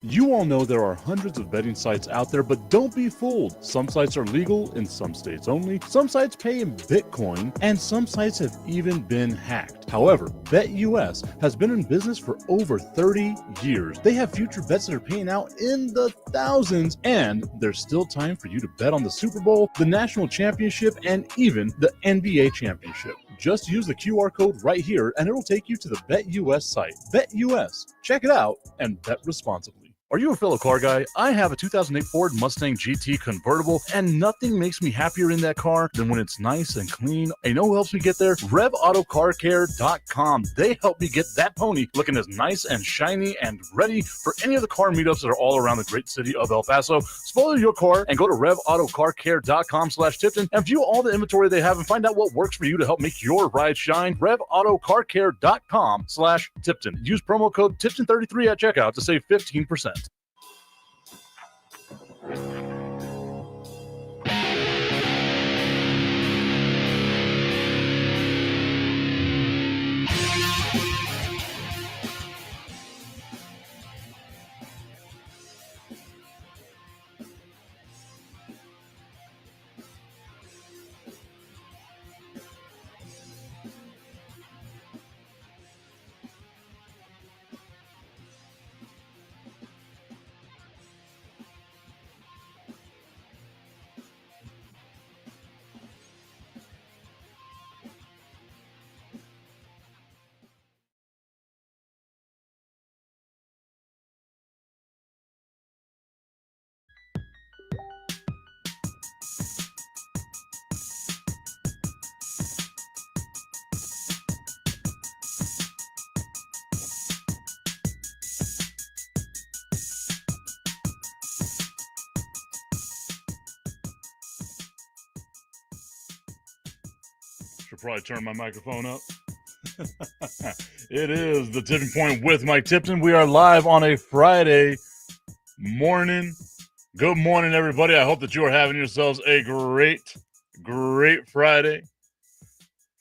You all know there are hundreds of betting sites out there, but don't be fooled. Some sites are legal in some states only, some sites pay in Bitcoin, and some sites have even been hacked. However, BetUS has been in business for over 30 years. They have future bets that are paying out in the thousands, and there's still time for you to bet on the Super Bowl, the National Championship, and even the NBA Championship. Just use the QR code right here, and it'll take you to the BetUS site. BetUS. Check it out and bet responsibly. Are you a fellow car guy? I have a 2008 Ford Mustang GT convertible, and nothing makes me happier in that car than when it's nice and clean. You know who helps me get there? RevAutoCarCare.com. They help me get that pony looking as nice and shiny and ready for any of the car meetups that are all around the great city of El Paso. Spoil your car and go to RevAutoCarCare.com/Tipton and view all the inventory they have and find out what works for you to help make your ride shine. RevAutoCarCare.com/Tipton. Use promo code Tipton33 at checkout to save 15%. Should probably turn my microphone up. It is the Tipping Point with Mike Tipton. We are live on a Friday morning. Good morning, everybody. I hope that you are having yourselves a great Friday.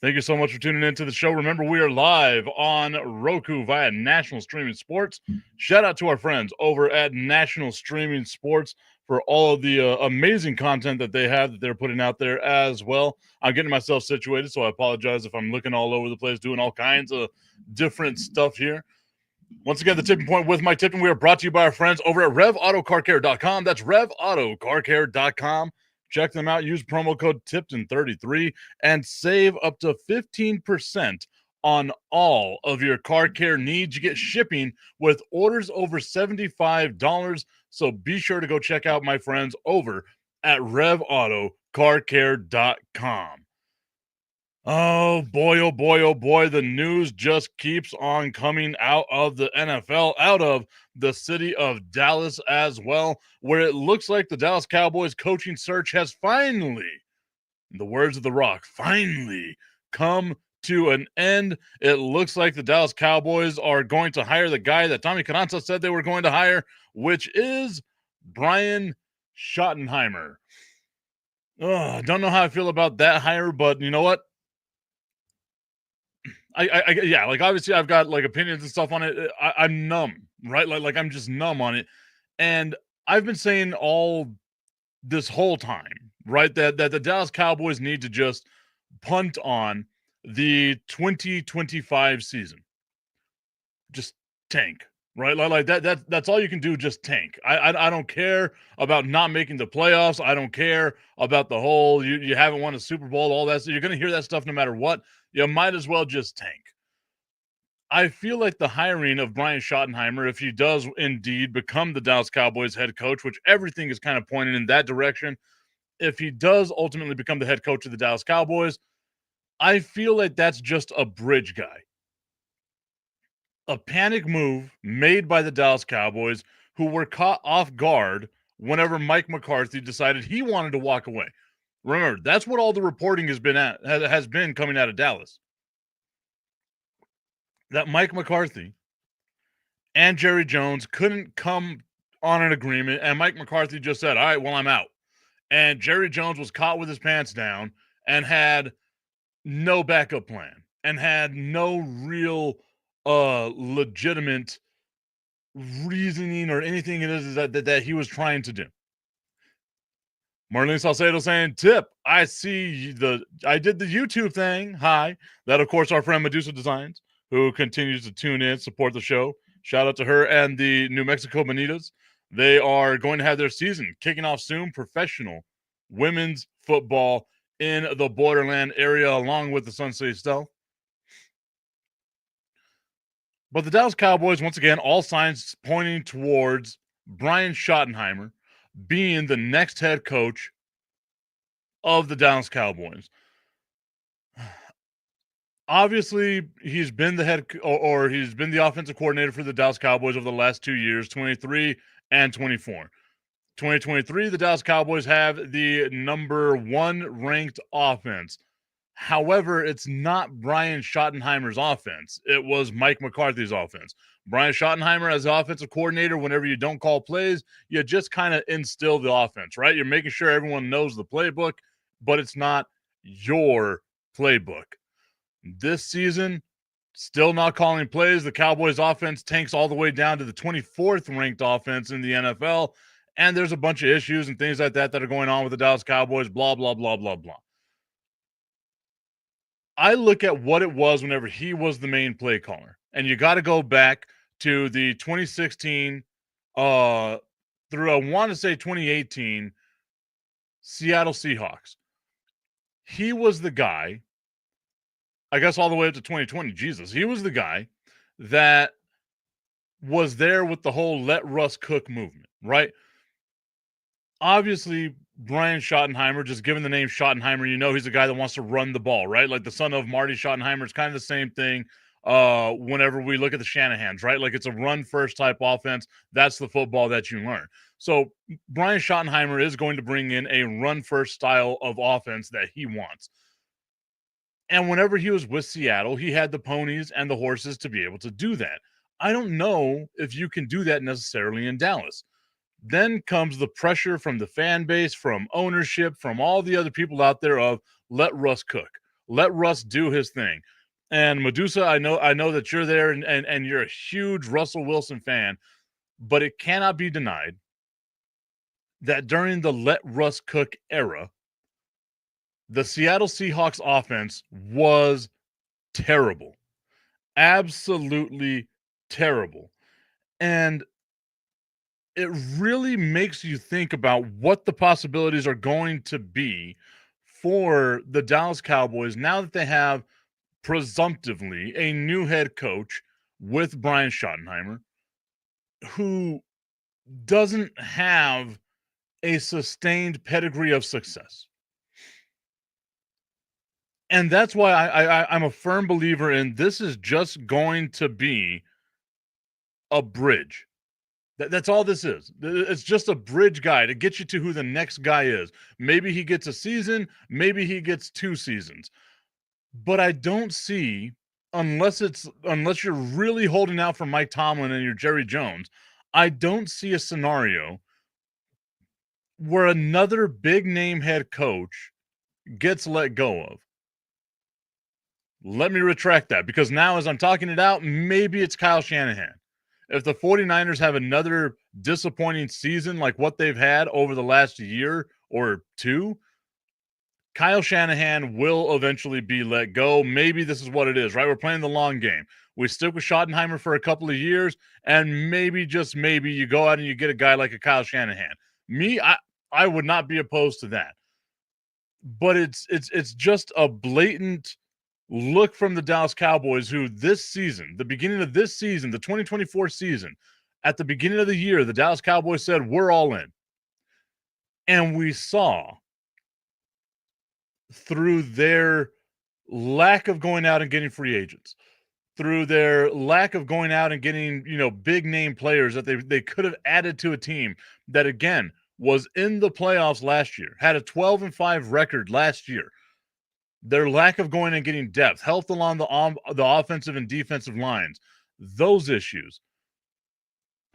Thank you so much for tuning into the show. Remember, we are live on Roku via National Streaming Sports. Shout out to our friends over at National Streaming Sports for all of the amazing content that they have that they're putting out there as well. I'm getting myself situated, so I apologize if I'm looking all over the place, doing all kinds of different stuff here. Once again, the Tipping Point with Mike Tipton. We are brought to you by our friends over at RevAutoCarCare.com. That's RevAutoCarCare.com. Check them out. Use promo code Tipton33 and save up to 15% on all of your car care needs. You get shipping with orders over $75. So be sure to go check out my friends over at RevAutoCarCare.com. Oh boy, the news just keeps on coming out of the NFL, out of the city of Dallas as well, where it looks like the Dallas Cowboys coaching search has finally, in the words of The Rock, finally come to an end. It looks like the Dallas Cowboys are going to hire the guy that Tommy Carranza said they were going to hire, which is Brian Schottenheimer. I don't know how I feel about that hire, but you know what? Yeah, like obviously I've got like opinions and stuff on it. I'm numb, right? Like I'm just numb on it. And I've been saying all this whole time, right, that the Dallas Cowboys need to just punt on the 2025 season. Just tank, right? Like that's all you can do, just tank. I don't care about not making the playoffs. I don't care about the whole you haven't won a Super Bowl, all that. So you're going to hear that stuff no matter what. You might as well just tank. I feel like the hiring of Brian Schottenheimer, if he does indeed become the Dallas Cowboys head coach, which everything is kind of pointing in that direction, if he does ultimately become the head coach of the Dallas Cowboys, I feel like that's just a bridge guy. A panic move made by the Dallas Cowboys, who were caught off guard whenever Mike McCarthy decided he wanted to walk away. Remember, that's what all the reporting has been coming out of Dallas. That Mike McCarthy and Jerry Jones couldn't come on an agreement, and Mike McCarthy just said, all right, well, I'm out. And Jerry Jones was caught with his pants down and had no backup plan and had no real legitimate reasoning or anything it is that he was trying to do. Marlene Salcedo saying, "Tip, I did the YouTube thing. Hi." That, of course, our friend Medusa Designs, who continues to tune in, support the show. Shout out to her and the New Mexico Bonitas. They are going to have their season kicking off soon. Professional women's football in the Borderland area, along with the Sun City Stealth. But the Dallas Cowboys, once again, all signs pointing towards Brian Schottenheimer being the next head coach of the Dallas Cowboys. Obviously, he's been the head or he's been the offensive coordinator for the Dallas Cowboys over the last 2 years, 23 and 24. 2023, the Dallas Cowboys have the number 1 ranked offense. However, it's not Brian Schottenheimer's offense. It was Mike McCarthy's offense. Brian Schottenheimer, as the offensive coordinator, whenever you don't call plays, you just kind of instill the offense, right? You're making sure everyone knows the playbook, but it's not your playbook. This season, still not calling plays. The Cowboys offense tanks all the way down to the 24th ranked offense in the NFL. And there's a bunch of issues and things like that that are going on with the Dallas Cowboys, blah, blah, blah, blah, blah. I look at what it was whenever he was the main play caller. And you got to go back to the 2016 through, I want to say 2018 Seattle Seahawks. He was the guy, I guess all the way up to 2020, Jesus. He was the guy that was there with the whole let Russ cook movement, right? Obviously, Brian Schottenheimer, just given the name Schottenheimer, you know he's a guy that wants to run the ball, right? Like the son of Marty Schottenheimer. It's kind of the same thing whenever we look at the Shanahans, right? Like it's a run-first type offense. That's the football that you learn. So Brian Schottenheimer is going to bring in a run-first style of offense that he wants. And whenever he was with Seattle, he had the ponies and the horses to be able to do that. I don't know if you can do that necessarily in Dallas. Then comes the pressure from the fan base, from ownership, from all the other people out there of let Russ cook. Let Russ do his thing. And Medusa, I know that you're there and you're a huge Russell Wilson fan, but it cannot be denied that during the let Russ cook era, the Seattle Seahawks offense was terrible. Absolutely terrible. And it really makes you think about what the possibilities are going to be for the Dallas Cowboys now that they have presumptively a new head coach with Brian Schottenheimer, who doesn't have a sustained pedigree of success. And that's why I'm a firm believer in this is just going to be a bridge. That's all this is. It's just a bridge guy to get you to who the next guy is. Maybe he gets a season, maybe he gets 2 seasons. But I don't see, unless you're really holding out for Mike Tomlin and you're Jerry Jones, I don't see a scenario where another big name head coach gets let go of. Let me retract that, because now as I'm talking it out, maybe it's Kyle Shanahan. If the 49ers have another disappointing season like what they've had over the last year or 2, Kyle Shanahan will eventually be let go. Maybe this is what it is, right? We're playing the long game. We stick with Schottenheimer for a couple of years, and maybe, just maybe, you go out and you get a guy like a Kyle Shanahan. I would not be opposed to that. But it's just a blatant look from the Dallas Cowboys, who this season, the beginning of this season, the 2024 season, at the beginning of the year, the Dallas Cowboys said, we're all in. And we saw through their lack of going out and getting free agents, through their lack of going out and getting, big name players that they could have added to a team that, again, was in the playoffs last year, had a 12-5 record last year. Their lack of going and getting depth, health along the offensive and defensive lines, those issues.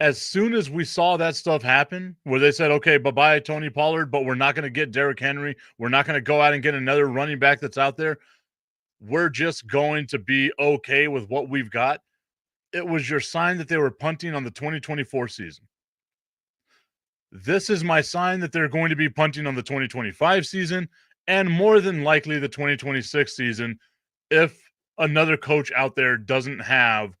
As soon as we saw that stuff happen, where they said, okay, bye-bye, Tony Pollard, but we're not going to get Derrick Henry. We're not going to go out and get another running back that's out there. We're just going to be okay with what we've got. it was your sign that they were punting on the 2024 season. This is my sign that they're going to be punting on the 2025 season and more than likely the 2026 season if another coach out there doesn't have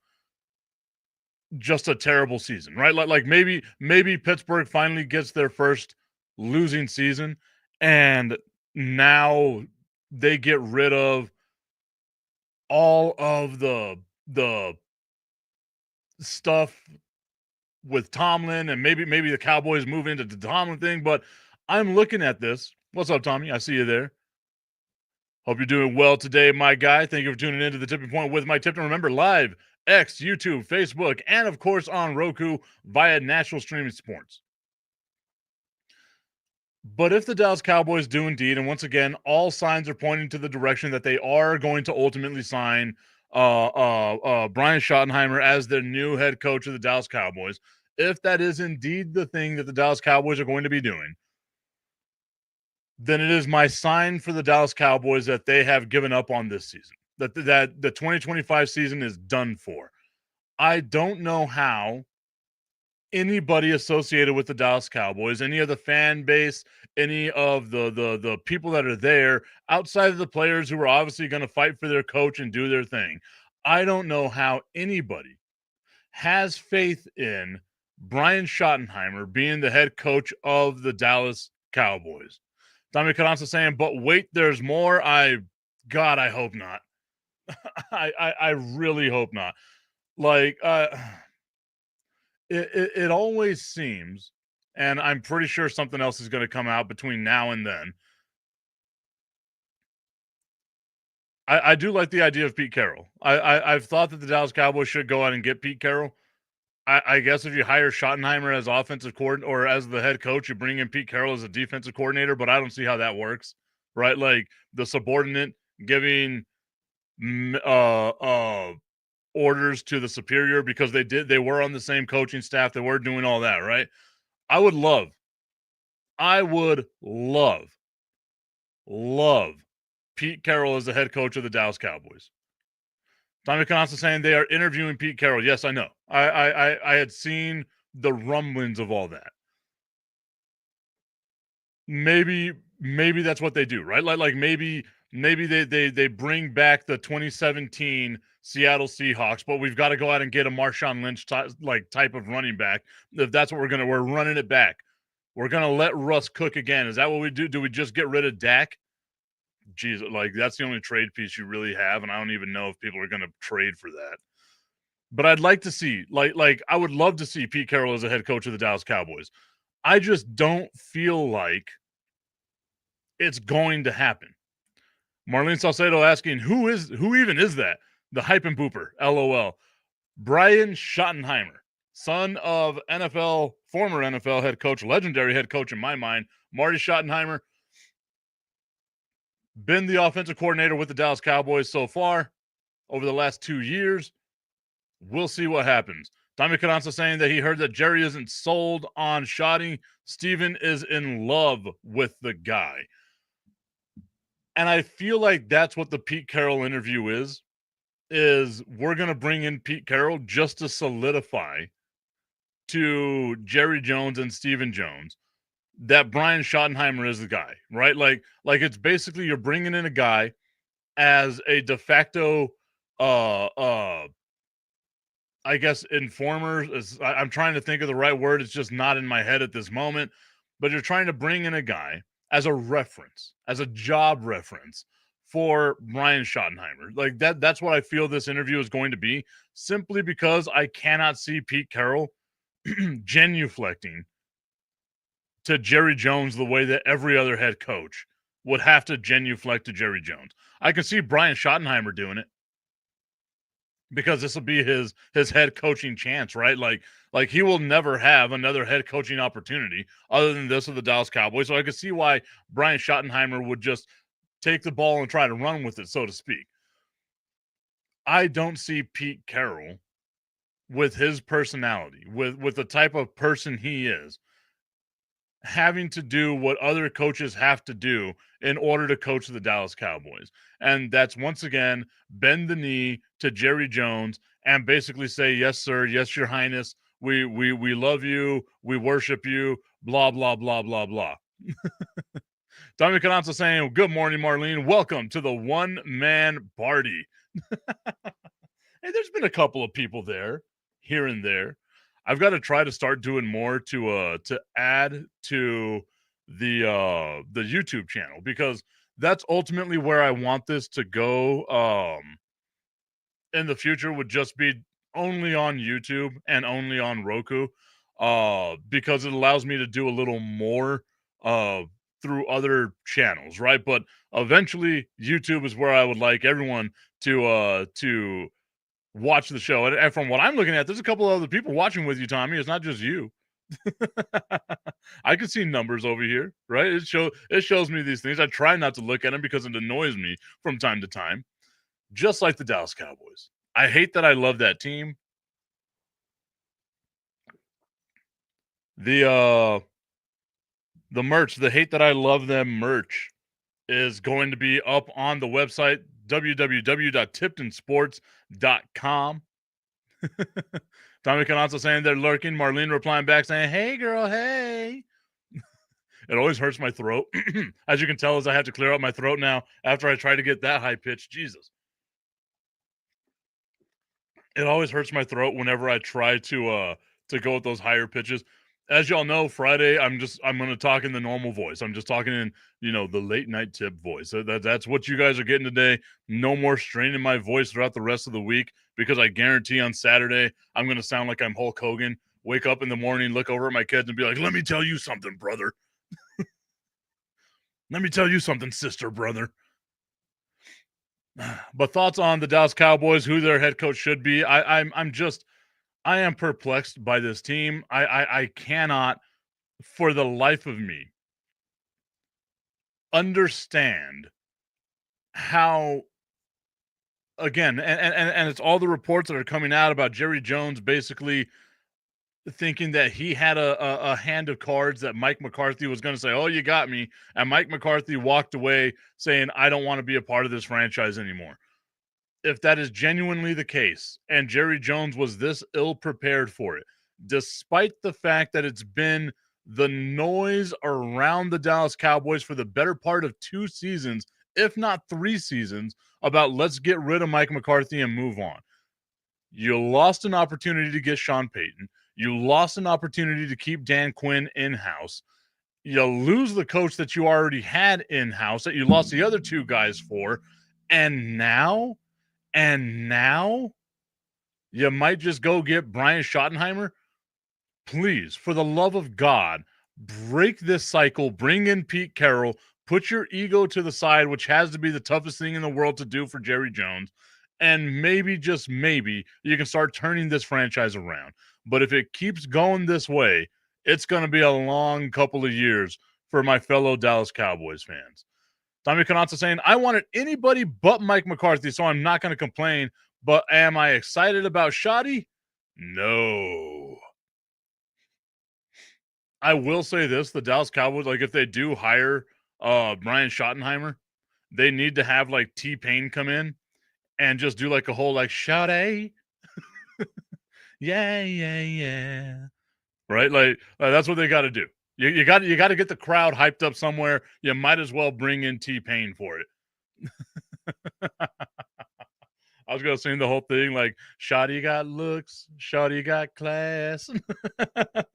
just a terrible season, right? Like maybe Pittsburgh finally gets their first losing season and now they get rid of all of the stuff with Tomlin and maybe the Cowboys move into the Tomlin thing, but I'm looking at this. What's up, Tommy? I see you there. Hope you're doing well today, my guy. Thank you for tuning into the Tipping Point with Mike Tipton. Remember, live, X, YouTube, Facebook, and of course on Roku via National Streaming Sports. But if the Dallas Cowboys do indeed, and once again, all signs are pointing to the direction that they are going to ultimately sign Brian Schottenheimer as their new head coach of the Dallas Cowboys, if that is indeed the thing that the Dallas Cowboys are going to be doing, then it is my sign for the Dallas Cowboys that they have given up on this season, that the 2025 season is done for. I don't know how anybody associated with the Dallas Cowboys, any of the fan base, any of the people that are there, outside of the players who are obviously going to fight for their coach and do their thing, I don't know how anybody has faith in Brian Schottenheimer being the head coach of the Dallas Cowboys. Tommy Carranza saying, but wait, there's more. God, I hope not. I really hope not. Like, it always seems, and I'm pretty sure something else is going to come out between now and then. I do like the idea of Pete Carroll. I've thought that the Dallas Cowboys should go out and get Pete Carroll. I guess if you hire Schottenheimer as offensive coordinator or as the head coach, you bring in Pete Carroll as a defensive coordinator, but I don't see how that works, right? Like the subordinate giving orders to the superior because they were on the same coaching staff, they were doing all that, right? I would love Pete Carroll as the head coach of the Dallas Cowboys. Tommy Constance saying they are interviewing Pete Carroll. Yes, I know. I had seen the rumblings of all that. Maybe that's what they do, right? Like maybe they bring back the 2017 Seattle Seahawks, but we've got to go out and get a Marshawn Lynch type of running back. If that's what we're running it back. We're gonna let Russ cook again. Is that what we do? Do we just get rid of Dak? Jeez, like that's the only trade piece you really have, and I don't even know if people are gonna trade for that. But I'd like to see, like I would love to see Pete Carroll as a head coach of the Dallas Cowboys. I just don't feel like it's going to happen. Marlene Salcedo asking, who even is that? The hype and pooper, LOL. Brian Schottenheimer, son of former NFL head coach, legendary head coach in my mind, Marty Schottenheimer. Been the offensive coordinator with the Dallas Cowboys so far over the last 2 years. We'll see what happens. Tommy Carranza saying that he heard that Jerry isn't sold on Schotty. Steven is in love with the guy. And I feel like that's what the Pete Carroll interview is we're going to bring in Pete Carroll just to solidify to Jerry Jones and Steven Jones that Brian Schottenheimer is the guy, right? Like it's basically you're bringing in a guy as a de facto, I guess, informer. I'm trying to think of the right word. It's just not in my head at this moment, but you're trying to bring in a guy as a reference, as a job reference for Brian Schottenheimer. Like that's what I feel this interview is going to be, simply because I cannot see Pete Carroll genuflecting to Jerry Jones the way that every other head coach would have to genuflect to Jerry Jones. I can see Brian Schottenheimer doing it because this will be his head coaching chance, right? Like he will never have another head coaching opportunity other than this of the Dallas Cowboys. So I can see why Brian Schottenheimer would just take the ball and try to run with it, so to speak. I don't see Pete Carroll with his personality, with the type of person he is, having to do what other coaches have to do in order to coach the Dallas Cowboys. And that's once again, bend the knee to Jerry Jones and basically say, yes, sir, yes, your highness, we love you, we worship you, blah, blah, blah, blah, blah. Tommy Cananza saying, good morning, Marlene. Welcome to the one-man party. Hey, there's been a couple of people there, here and there. I've got to try to start doing more to add to the YouTube channel, because that's ultimately where I want this to go in the future, would just be only on YouTube and only on Roku, because it allows me to do a little more uh through other channels, right? But eventually YouTube is where I would like everyone to watch the show. And from what I'm looking at, there's a couple of other people watching with you, Tommy. It's not just you. I can see numbers over here, right? It shows me these things. I try not to look at them because it annoys me from time to time, just like the Dallas Cowboys. I hate that I love that team. The merch, the hate that I love them merch, is going to be up on the website www.tiptonsports.com. Tommy Cananza saying they're lurking. Marlene replying back saying, hey, girl, hey. It always hurts my throat. As you can tell, as I have to clear out my throat now after I try to get that high pitch. Jesus. It always hurts my throat whenever I try to go with those higher pitches. As y'all know, Friday I'm going to talk in the normal voice. I'm just talking in, the late night tip voice. That's what you guys are getting today. No more straining my voice throughout the rest of the week, because I guarantee on Saturday I'm going to sound like I'm Hulk Hogan. Wake up in the morning, look over at my kids and be like, "Let me tell you something, brother. Let me tell you something, sister, brother." But thoughts on the Dallas Cowboys, who their head coach should be? I am perplexed by this team. I cannot, for the life of me, understand how, again, and it's all the reports that are coming out about Jerry Jones basically thinking that he had a hand of cards that Mike McCarthy was going to say, "Oh, you got me," and Mike McCarthy walked away saying, "I don't want to be a part of this franchise anymore." If that is genuinely the case, and Jerry Jones was this ill prepared for it, despite the fact that it's been the noise around the Dallas Cowboys for the better part of 2 seasons, if not 3 seasons, about let's get rid of Mike McCarthy and move on. You lost an opportunity to get Sean Payton. You lost an opportunity to keep Dan Quinn in-house. You lose the coach that you already had in-house, that you lost the other 2 guys for, and now you might just go get Brian Schottenheimer. Please, for the love of God, break this cycle, bring in Pete Carroll, put your ego to the side, which has to be the toughest thing in the world to do for Jerry Jones, and maybe, just maybe, you can start turning this franchise around. But if it keeps going this way, it's going to be a long couple of years for my fellow Dallas Cowboys fans. Tommy Cananza saying, I wanted anybody but Mike McCarthy, so I'm not going to complain. But am I excited about Shoddy? No. I will say this, the Dallas Cowboys, like, if they do hire Brian Schottenheimer, they need to have, like, T-Pain come in and just do, like, a whole, like, Shoddy. Yeah. Right? Like, that's what they got to do. You got to get the crowd hyped up somewhere. You might as well bring in T-Pain for it. I was gonna sing the whole thing like "Shawty got looks, Shawty got class." I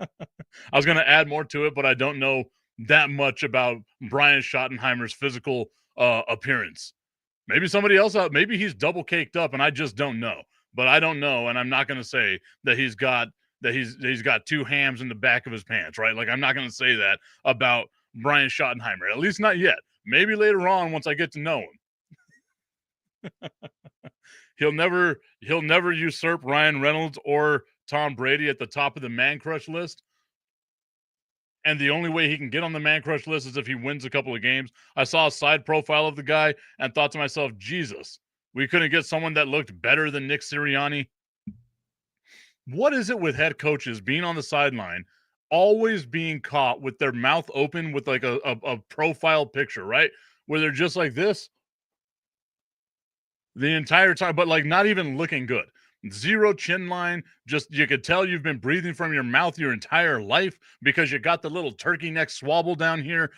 was gonna add more to it, but I don't know that much about Brian Schottenheimer's physical appearance. Maybe somebody else out. Maybe he's double caked up, and I just don't know. But I don't know, and I'm not gonna say that he's got 2 hams in the back of his pants, right? Like, I'm not gonna say that about Brian Schottenheimer. At least not yet. Maybe later on, once I get to know him. He'll never usurp Ryan Reynolds or Tom Brady at the top of the man crush list. And the only way he can get on the man crush list is if he wins a couple of games. I saw a side profile of the guy and thought to myself, Jesus, we couldn't get someone that looked better than Nick Sirianni. What is it with head coaches being on the sideline, always being caught with their mouth open with like a profile picture, right? Where they're just like this the entire time, but like not even looking good. zero chin line. Just, you could tell you've been breathing from your mouth your entire life because you got the little turkey neck swabble down here.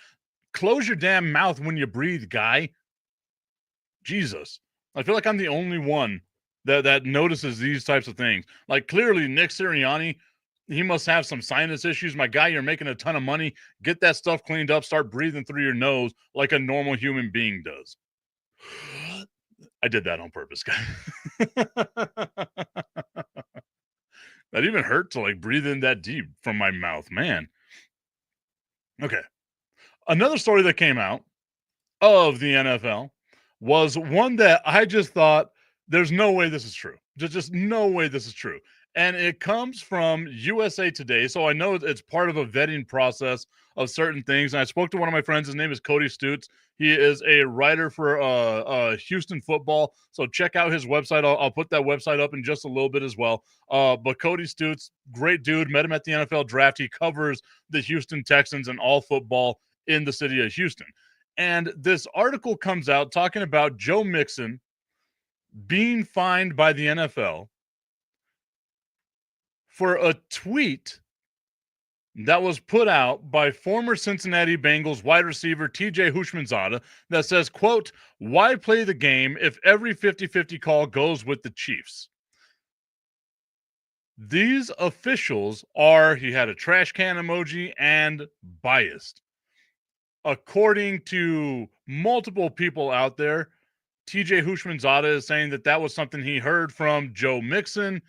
Close your damn mouth when you breathe, guy. Jesus. I feel like I'm the only one that notices these types of things. Like, clearly Nick Sirianni, he must have some sinus issues. My guy, you're making a ton of money. Get that stuff cleaned up. Start breathing through your nose like a normal human being does. I did that on purpose, guy. That even hurt to like breathe in that deep from my mouth, man. Okay. Another story that came out of the NFL was one that I just thought there's no way this is true. Just no way this is true. And it comes from USA Today. So I know it's part of a vetting process of certain things. And I spoke to one of my friends. His name is Cody Stutz. He is a writer for Houston football. So check out his website. I'll put that website up in just a little bit as well. But Cody Stutz, great dude. Met him at the NFL draft. He covers the Houston Texans and all football in the city of Houston. And this article comes out talking about Joe Mixon being fined by the NFL for a tweet that was put out by former Cincinnati Bengals wide receiver TJ Houshmandzadeh that says, quote, "Why play the game if every 50-50 call goes with the Chiefs?" These officials are, he had a trash can emoji, and biased. According to multiple people out there, TJ Houshmandzadeh is saying that that was something he heard from Joe Mixon.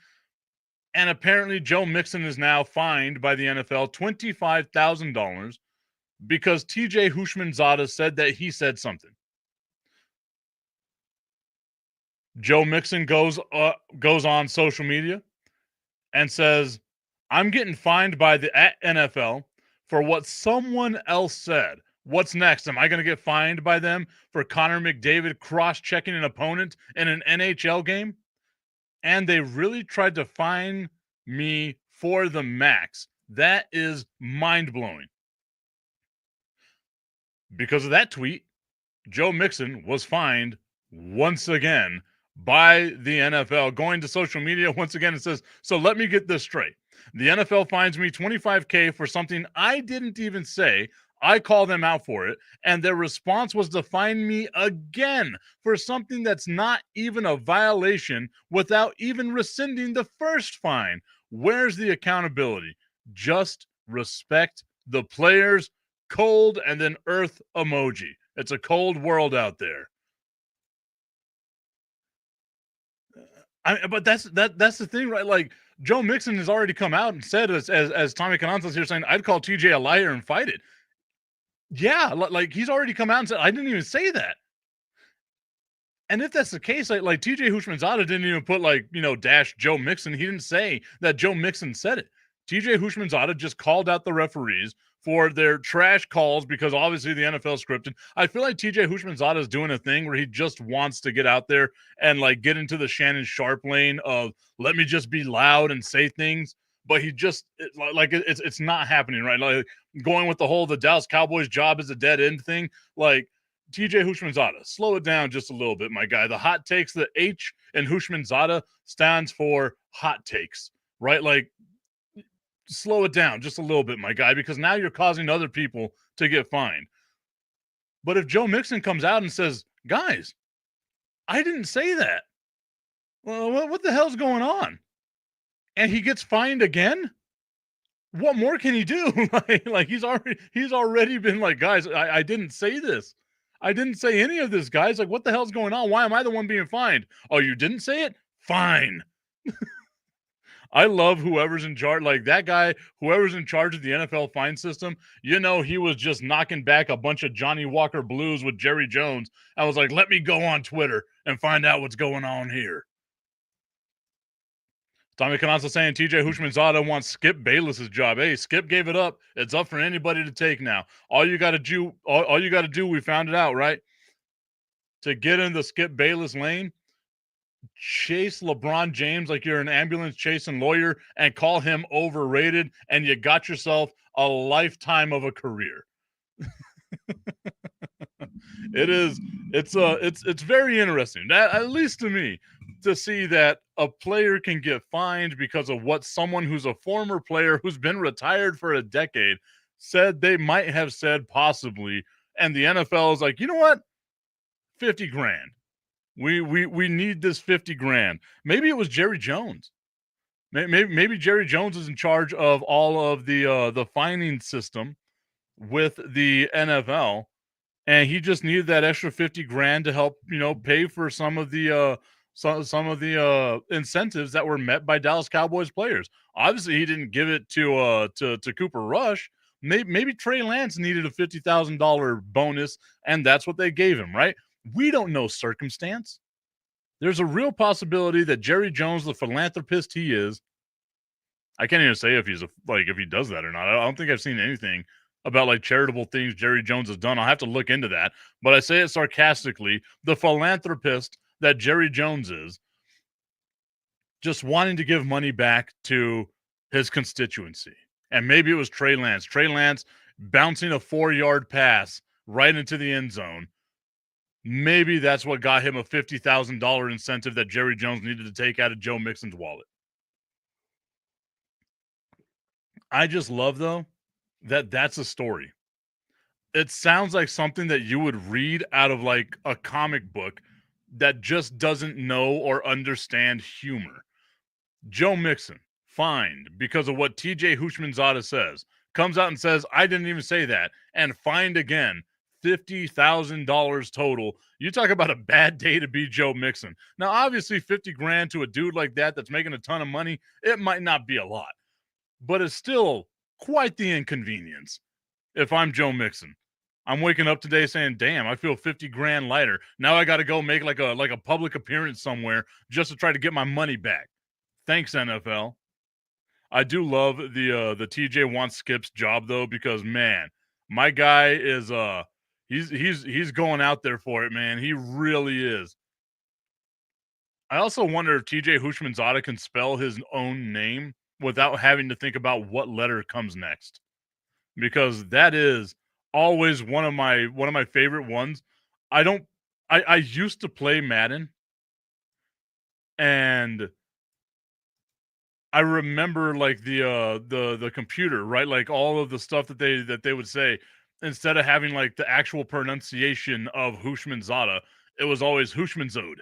And apparently Joe Mixon is now fined by the NFL $25,000 because TJ Houshmandzadeh said that he said something. Joe Mixon goes on social media and says, "I'm getting fined by the NFL for what someone else said. What's next? Am I going to get fined by them for Connor McDavid cross-checking an opponent in an NHL game? And they really tried to fine me for the max. That is mind-blowing." Because of that tweet, Joe Mixon was fined once again by the NFL, going to social media once again and says, "So let me get this straight. The NFL fines me $25K for something I didn't even say. I call them out for it, and their response was to fine me again for something that's not even a violation without even rescinding the first fine. Where's the accountability? Just respect the players." Cold and then earth emoji. It's a cold world out there. But that's the thing, right? Like, Joe Mixon has already come out and said, as Tommy Cananza's here saying, "I'd call TJ a liar and fight it." Yeah, like he's already come out and said, "I didn't even say that." And if that's the case, like TJ Houshmandzadeh didn't even put dash Joe Mixon. He didn't say that Joe Mixon said it. TJ Houshmandzadeh just called out the referees for their trash calls because obviously the NFL scripted. I feel like TJ Houshmandzadeh is doing a thing where he just wants to get out there and like get into the Shannon Sharp lane of let me just be loud and say things. But he just it's not happening, right? Like going with the whole the Dallas Cowboys job is a dead end thing. Like TJ Houshmandzadeh, slow it down just a little bit, my guy. The hot takes, the H in Houshmandzadeh stands for hot takes, right? Like, slow it down just a little bit, my guy, because now you're causing other people to get fined. But if Joe Mixon comes out and says, "Guys, I didn't say that," well, what the hell's going on? And he gets fined again? What more can he do? like he's already been like, "Guys, I didn't say this. I didn't say any of this, guys. Like, what the hell's going on? Why am I the one being fined?" "Oh, you didn't say it? Fine." I love whoever's in charge, like that guy, whoever's in charge of the NFL fine system. He was just knocking back a bunch of Johnny Walker Blues with Jerry Jones. I was like, let me go on Twitter and find out what's going on here. Tommy Cananza saying TJ Houshmandzadeh wants Skip Bayless's job. Hey, Skip gave it up. It's up for anybody to take now. All you got to do, we found it out, right? To get in the Skip Bayless lane, chase LeBron James like you're an ambulance chasing lawyer and call him overrated, and you got yourself a lifetime of a career. It's very interesting, at least to me. to see that a player can get fined because of what someone who's a former player who's been retired for a decade said they might have said possibly. And the NFL is like, you know what? 50 grand. We need this 50 grand. Maybe it was Jerry Jones. Maybe Jerry Jones is in charge of all of the fining system with the NFL, and he just needed that extra 50 grand to help, pay for some of the incentives that were met by Dallas Cowboys players. Obviously, he didn't give it to Cooper Rush. Maybe Trey Lance needed a $50,000 bonus, and that's what they gave him, right? We don't know circumstance. There's a real possibility that Jerry Jones, the philanthropist he is, I can't even say if if he does that or not. I don't think I've seen anything about like charitable things Jerry Jones has done. I'll have to look into that. But I say it sarcastically. The philanthropist that Jerry Jones is, just wanting to give money back to his constituency. And maybe it was Trey Lance. Trey Lance bouncing a 4-yard pass right into the end zone. Maybe that's what got him a $50,000 incentive that Jerry Jones needed to take out of Joe Mixon's wallet. I just love, though, that that's a story. It sounds like something that you would read out of like a comic book that just doesn't know or understand humor. Joe Mixon, fined because of what TJ Houshmandzadeh says, comes out and says, I didn't even say that, and fined again. $50,000 total. You talk about a bad day to be Joe Mixon. Now, obviously, 50 grand to a dude like that that's making a ton of money, it might not be a lot, but it's still quite the inconvenience. If I'm Joe Mixon, I'm waking up today saying, damn, I feel 50 grand lighter. Now I got to go make like a public appearance somewhere just to try to get my money back. Thanks, NFL. I do love the TJ wants Skip's job though, because man, my guy is he's going out there for it, man. He really is. I also wonder if TJ Houshmandzadeh can spell his own name without having to think about what letter comes next, because that is always one of my favorite ones. I used to play Madden, and I remember like the computer, right? Like all of the stuff that they would say, instead of having like the actual pronunciation of Houshmandzadeh, it was always Houshmandzode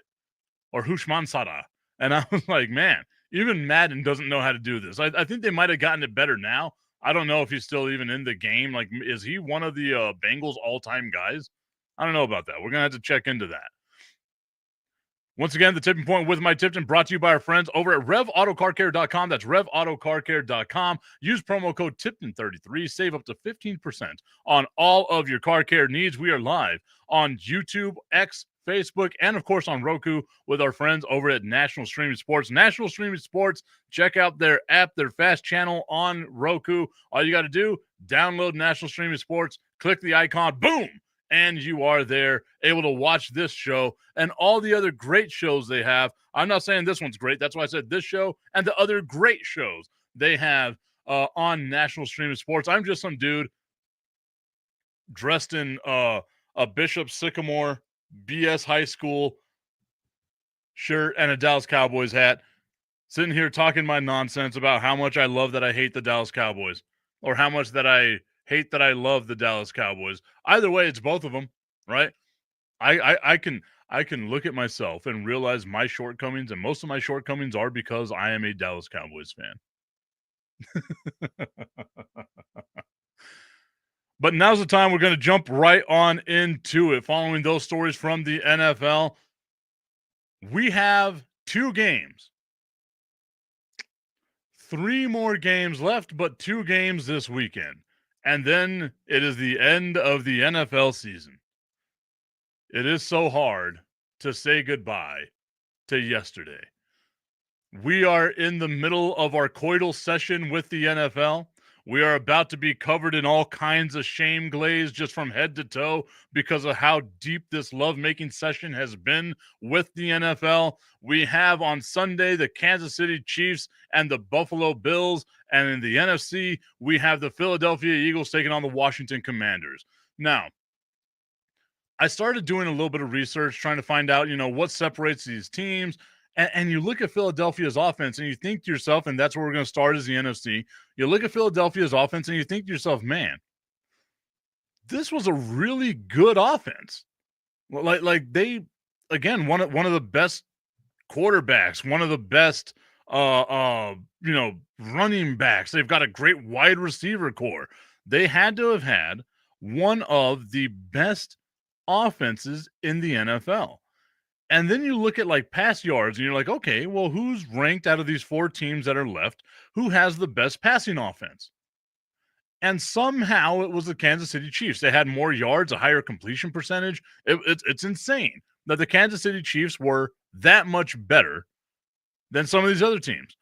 or Houshmandzadeh. And I was like, man, even Madden doesn't know how to do this. I think they might have gotten it better now. I don't know if he's still even in the game. Like, is he one of the Bengals all-time guys? I don't know about that. We're going to have to check into that. Once again, the tipping point with my Tipton brought to you by our friends over at RevAutoCarCare.com. That's RevAutoCarCare.com. Use promo code Tipton33. Save up to 15% on all of your car care needs. We are live on YouTube, X, Facebook, and of course on Roku with our friends over at National Streaming Sports. National Streaming Sports, check out their app, their fast channel on Roku. All you got to do, download National Streaming Sports, click the icon, boom, and you are there able to watch this show and all the other great shows they have. I'm not saying this one's great. That's why I said this show and the other great shows they have on National Streaming Sports. I'm just some dude dressed in a Bishop Sycamore BS high school shirt and a Dallas Cowboys hat, sitting here talking my nonsense about how much I love that I hate the Dallas Cowboys, or how much that I hate that I love the Dallas Cowboys. Either way, it's both of them, right? I can look at myself and realize my shortcomings, and most of my shortcomings are because I am a Dallas Cowboys fan. But now's the time we're going to jump right on into it. Following those stories from the NFL, we have 2 games. 3 more games left, but 2 games this weekend. And then it is the end of the NFL season. It is so hard to say goodbye to yesterday. We are in the middle of our coital session with the NFL. We are about to be covered in all kinds of shame glaze just from head to toe because of how deep this lovemaking session has been with the NFL. We have on Sunday the Kansas City Chiefs and the Buffalo Bills. And in the NFC, we have the Philadelphia Eagles taking on the Washington Commanders. Now, I started doing a little bit of research trying to find out, what separates these teams. And you look at Philadelphia's offense and you think to yourself, and that's where we're going to start as the NFC. You look at Philadelphia's offense and you think to yourself, man, this was a really good offense. Like they, again, one of the best quarterbacks, one of the best running backs. They've got a great wide receiver core. They had to have had one of the best offenses in the NFL. And then you look at like pass yards and you're like, okay, well, who's ranked out of these four teams that are left? Who has the best passing offense? And somehow it was the Kansas City Chiefs. They had more yards, a higher completion percentage. It's insane that the Kansas City Chiefs were that much better than some of these other teams.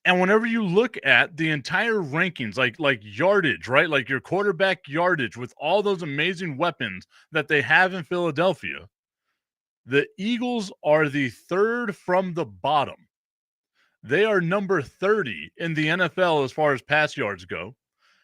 And whenever you look at the entire rankings, like yardage, right? Like your quarterback yardage with all those amazing weapons that they have in Philadelphia, the Eagles are the third from the bottom. They are number 30 in the NFL as far as pass yards go.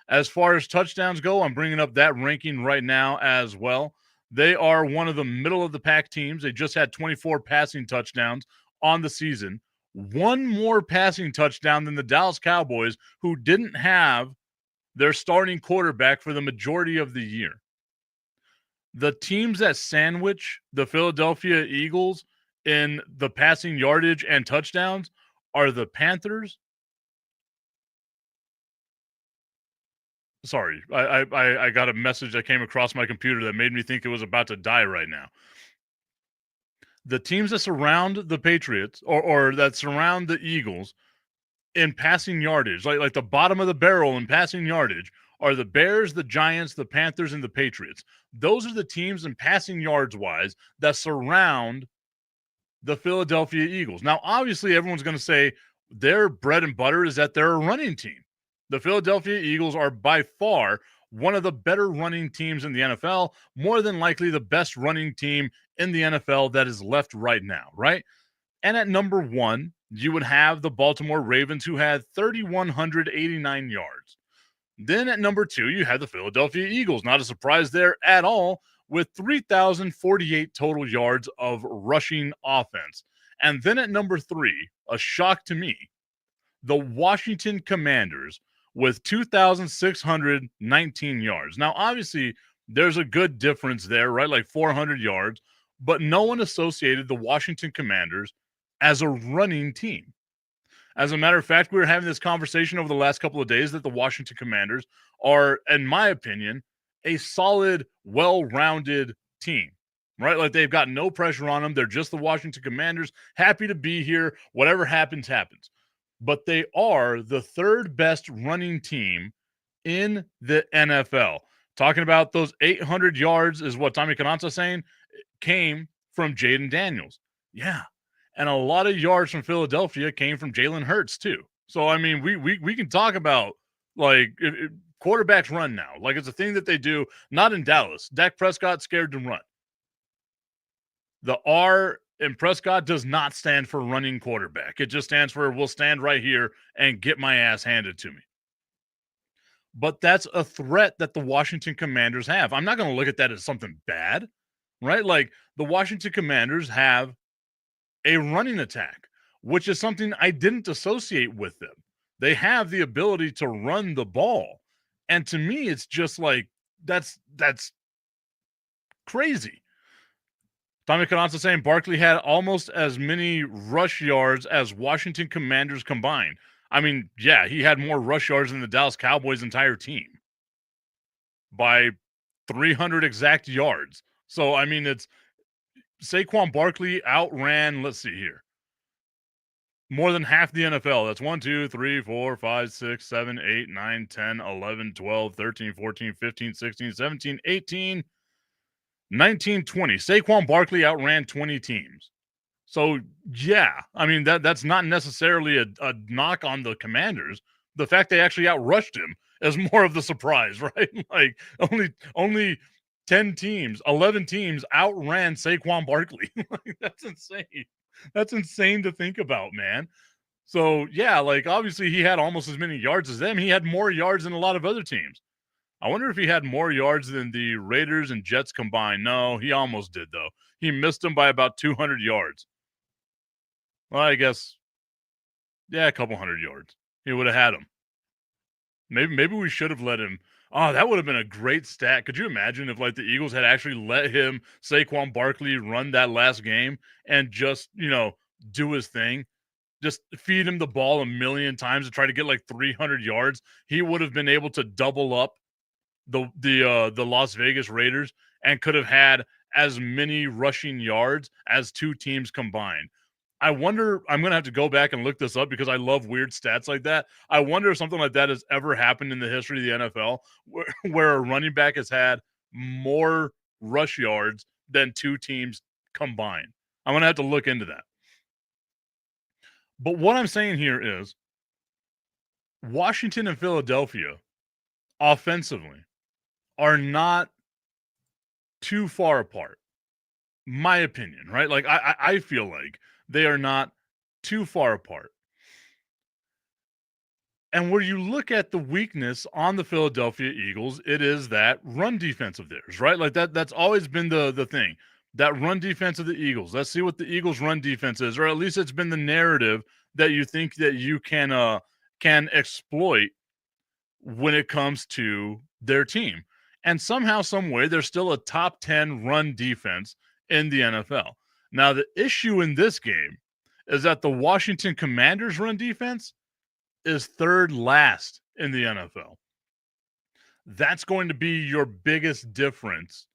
As far as touchdowns go, I'm bringing up that ranking right now as well. They are one of the middle of the pack teams. They just had 24 passing touchdowns on the season. One more passing touchdown than the Dallas Cowboys, who didn't have their starting quarterback for the majority of the year. The teams that sandwich the Philadelphia Eagles in the passing yardage and touchdowns are the Panthers. Sorry, I got a message that came across my computer that made me think it was about to die right now. The teams that surround the Patriots or that surround the Eagles in passing yardage, like the bottom of the barrel in passing yardage, are the Bears, the Giants, the Panthers, and the Patriots. Those are the teams in passing yards wise that surround the Philadelphia Eagles. Now, obviously, everyone's going to say their bread and butter is that they're a running team. The Philadelphia Eagles are by far one of the better running teams in the NFL, more than likely the best running team in the NFL that is left right now, right? And at number one, you would have the Baltimore Ravens, who had 3,189 yards. Then at number two, you had the Philadelphia Eagles. Not a surprise there at all, with 3,048 total yards of rushing offense. And then at number three, a shock to me, the Washington Commanders with 2,619 yards. Now, obviously, there's a good difference there, right? Like 400 yards, but no one associated the Washington Commanders as a running team. As a matter of fact, we were having this conversation over the last couple of days that the Washington Commanders are, in my opinion, a solid, well-rounded team, right? Like they've got no pressure on them. They're just the Washington Commanders, happy to be here. Whatever happens, happens. But they are the third best running team in the NFL. Talking about those 800 yards is what Tommy Canonsa's saying came from Jaden Daniels. Yeah. And a lot of yards from Philadelphia came from Jalen Hurts too. So, I mean, we can talk about like quarterbacks run now. Like it's a thing that they do, not in Dallas. Dak Prescott scared to run. The R in Prescott does not stand for running quarterback. It just stands for we'll stand right here and get my ass handed to me. But that's a threat that the Washington Commanders have. I'm not going to look at that as something bad, right? Like the Washington Commanders have a running attack, which is something I didn't associate with them. They have the ability to run the ball. And to me, it's just like, that's crazy. Tommy Canonsa saying Barkley had almost as many rush yards as Washington Commanders combined. I mean, yeah, he had more rush yards than the Dallas Cowboys' entire team by 300 exact yards. So, I mean, it's Saquon Barkley outran, let's see here, more than half the NFL. That's 1, 2, 3, 4, 5, 6, 7, 8, 9, 10, 11, 12, 13, 14, 15, 16, 17, 18, 19, 20. Saquon Barkley outran 20 teams. So, yeah, I mean, that's not necessarily a knock on the Commanders. The fact they actually outrushed him is more of the surprise, right? Like, only 10 teams, 11 teams outran Saquon Barkley. Like, that's insane. That's insane to think about, man. So, yeah, like, obviously he had almost as many yards as them. He had more yards than a lot of other teams. I wonder if he had more yards than the Raiders and Jets combined. No, he almost did, though. He missed them by about 200 yards. Well, I guess, yeah, a couple hundred yards. He would have had him. Maybe we should have let him. Oh, that would have been a great stat. Could you imagine if like the Eagles had actually let him, Saquon Barkley, run that last game and just, do his thing? Just feed him the ball a million times to try to get like 300 yards. He would have been able to double up the Las Vegas Raiders and could have had as many rushing yards as two teams combined. I wonder, I'm going to have to go back and look this up because I love weird stats like that. I wonder if something like that has ever happened in the history of the NFL where a running back has had more rush yards than two teams combined. I'm going to have to look into that. But what I'm saying here is Washington and Philadelphia offensively are not too far apart. My opinion, right? Like I feel like they are not too far apart. And where you look at the weakness on the Philadelphia Eagles, it is that run defense of theirs, right? Like that's always been the thing. That run defense of the Eagles. Let's see what the Eagles run defense is, or at least it's been the narrative that you think that you can exploit when it comes to their team. And somehow, some way, they're still a top 10 run defense in the NFL. Now, the issue in this game is that the Washington Commanders run defense is third last in the NFL. That's going to be your biggest difference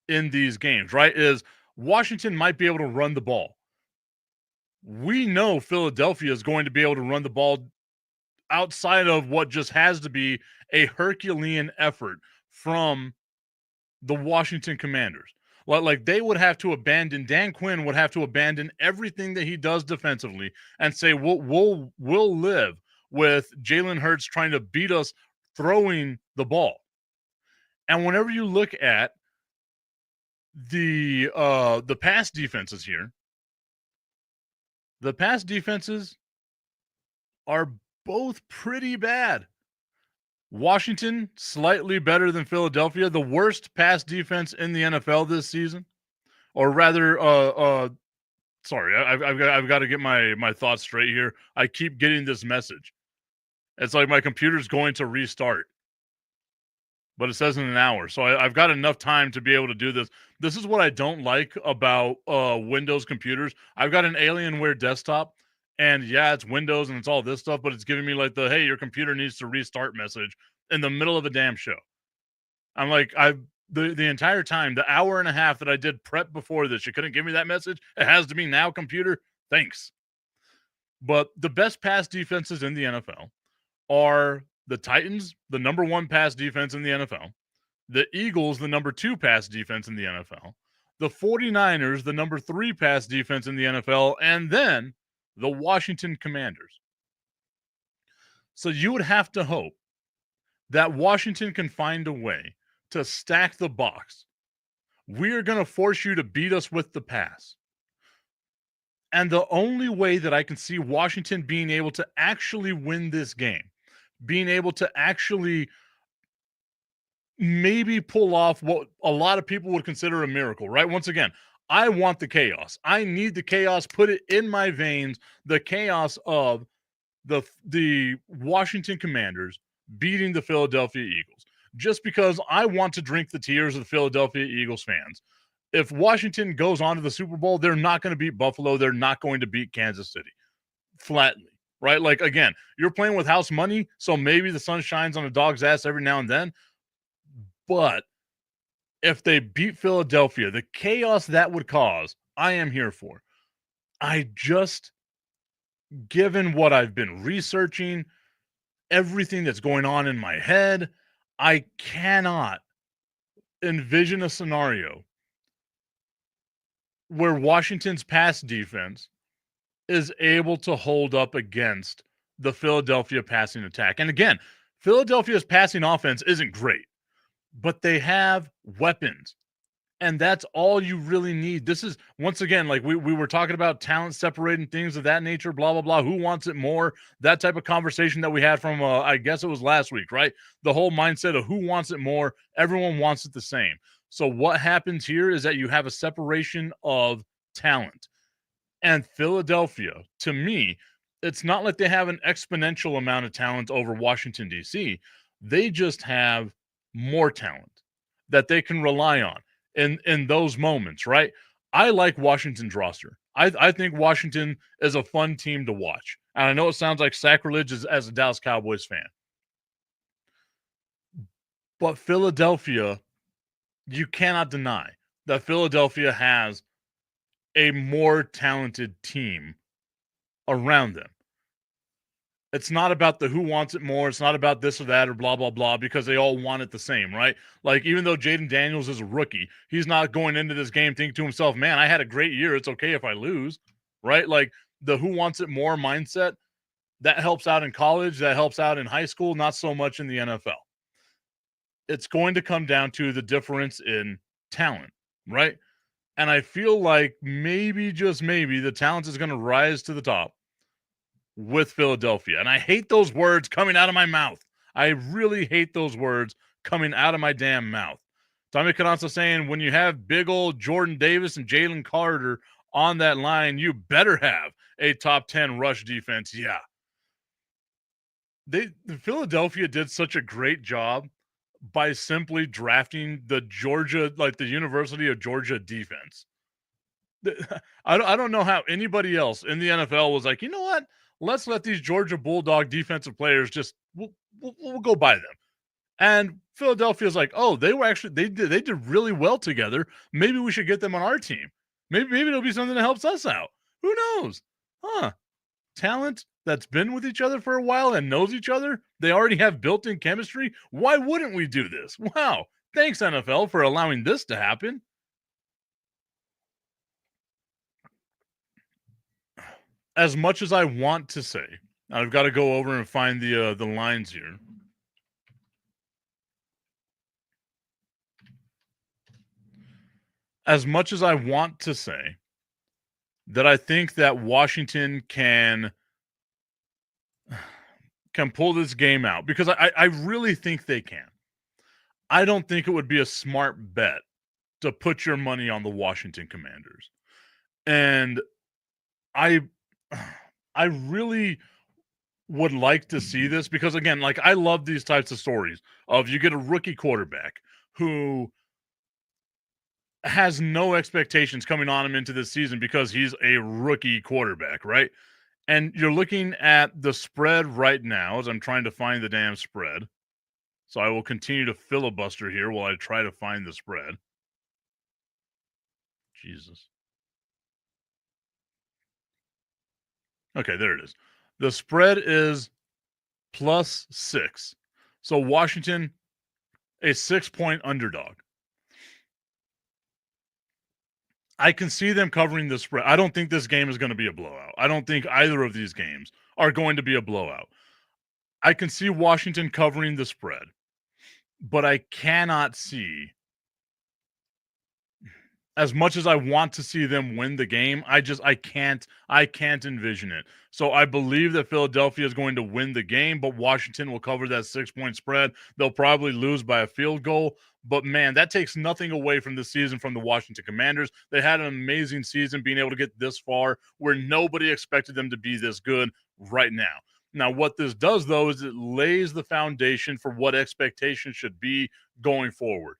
in these games, right? Is Washington might be able to run the ball. We know Philadelphia is going to be able to run the ball outside of what just has to be a Herculean effort from the Washington Commanders. Like they would have to abandon, Dan Quinn would have to abandon everything that he does defensively and say we'll live with Jalen Hurts trying to beat us throwing the ball. And whenever you look at the pass defenses here, the pass defenses are both pretty bad. Washington, slightly better than Philadelphia, the worst pass defense in the NFL this season. Or rather, sorry, I've got to get my thoughts straight here. I keep getting this message. It's like my computer's going to restart. But it says in an hour. So I've got enough time to be able to do this. This is what I don't like about Windows computers. I've got an Alienware desktop. And yeah, it's Windows and it's all this stuff, but it's giving me like the, hey, your computer needs to restart message in the middle of a damn show. I'm like, the entire time, the hour and a half that I did prep before this, you couldn't give me that message. It has to be now, computer. Thanks. But the best pass defenses in the NFL are the Titans, the number one pass defense in the NFL, the Eagles, the number two pass defense in the NFL, the 49ers, the number three pass defense in the NFL, and then the Washington Commanders. So you would have to hope that Washington can find a way to stack the box. We are going to force you to beat us with the pass. And the only way that I can see Washington being able to actually win this game, being able to actually maybe pull off what a lot of people would consider a miracle, right? Once again, I want the chaos. I need the chaos. Put it in my veins. The chaos of the Washington Commanders beating the Philadelphia Eagles. Just because I want to drink the tears of the Philadelphia Eagles fans. If Washington goes on to the Super Bowl, they're not going to beat Buffalo. They're not going to beat Kansas City. Flatly, right? Like, again, you're playing with house money, so maybe the sun shines on a dog's ass every now and then. But if they beat Philadelphia, the chaos that would cause, I am here for. I just, given what I've been researching, everything that's going on in my head, I cannot envision a scenario where Washington's pass defense is able to hold up against the Philadelphia passing attack. And again, Philadelphia's passing offense isn't great, but they have weapons. And that's all you really need. This is, once again, like we were talking about talent separating things of that nature, blah, blah, blah. Who wants it more? That type of conversation that we had from, I guess it was last week, right? The whole mindset of who wants it more. Everyone wants it the same. So what happens here is that you have a separation of talent. And Philadelphia, to me, it's not like they have an exponential amount of talent over Washington, D.C. They just have more talent that they can rely on in those moments, right? I like Washington's roster. I think Washington is a fun team to watch. And I know it sounds like sacrilege as a Dallas Cowboys fan, but Philadelphia, you cannot deny that Philadelphia has a more talented team around them. It's not about the who wants it more. It's not about this or that or blah, blah, blah, because they all want it the same, right? Like, even though Jaden Daniels is a rookie, he's not going into this game thinking to himself, man, I had a great year. It's okay if I lose, right? Like, the who wants it more mindset, that helps out in college, that helps out in high school, not so much in the NFL. It's going to come down to the difference in talent, right? And I feel like maybe, just maybe, the talent is going to rise to the top with Philadelphia. And I hate those words coming out of my mouth. I really hate those words coming out of my damn mouth. Tommy Cananza saying, when you have big old Jordan Davis and Jalen Carter on that line, you better have a top 10 rush defense. Yeah. Philadelphia did such a great job by simply drafting the University of Georgia defense. I don't know how anybody else in the NFL was like, you know what? Let's let these Georgia Bulldog defensive players just we'll go buy them. And Philadelphia's like, oh, they did really well together. Maybe we should get them on our team. Maybe it'll be something that helps us out. Who knows? Huh? Talent that's been with each other for a while and knows each other. They already have built-in chemistry. Why wouldn't we do this? Wow. Thanks, NFL, for allowing this to happen. As much as I want to say, I've got to go over and find the lines here. As much as I want to say that I think that Washington can pull this game out, because I really think they can. I don't think it would be a smart bet to put your money on the Washington Commanders. And I really would like to see this, because, again, like, I love these types of stories of you get a rookie quarterback who has no expectations coming on him into this season because he's a rookie quarterback, right? And you're looking at the spread right now as I'm trying to find the damn spread. So I will continue to filibuster here while I try to find the spread. Jesus. Okay, there it is. The spread is +6. So Washington, a 6-point underdog. I can see them covering the spread. I don't think this game is going to be a blowout. I don't think either of these games are going to be a blowout. I can see Washington covering the spread, but I cannot see, as much as I want to see them win the game, I can't envision it. So I believe that Philadelphia is going to win the game, but Washington will cover that 6-point spread. They'll probably lose by a field goal, but man, that takes nothing away from the season from the Washington Commanders. They had an amazing season being able to get this far where nobody expected them to be this good right now. Now, what this does, though, is it lays the foundation for what expectations should be going forward.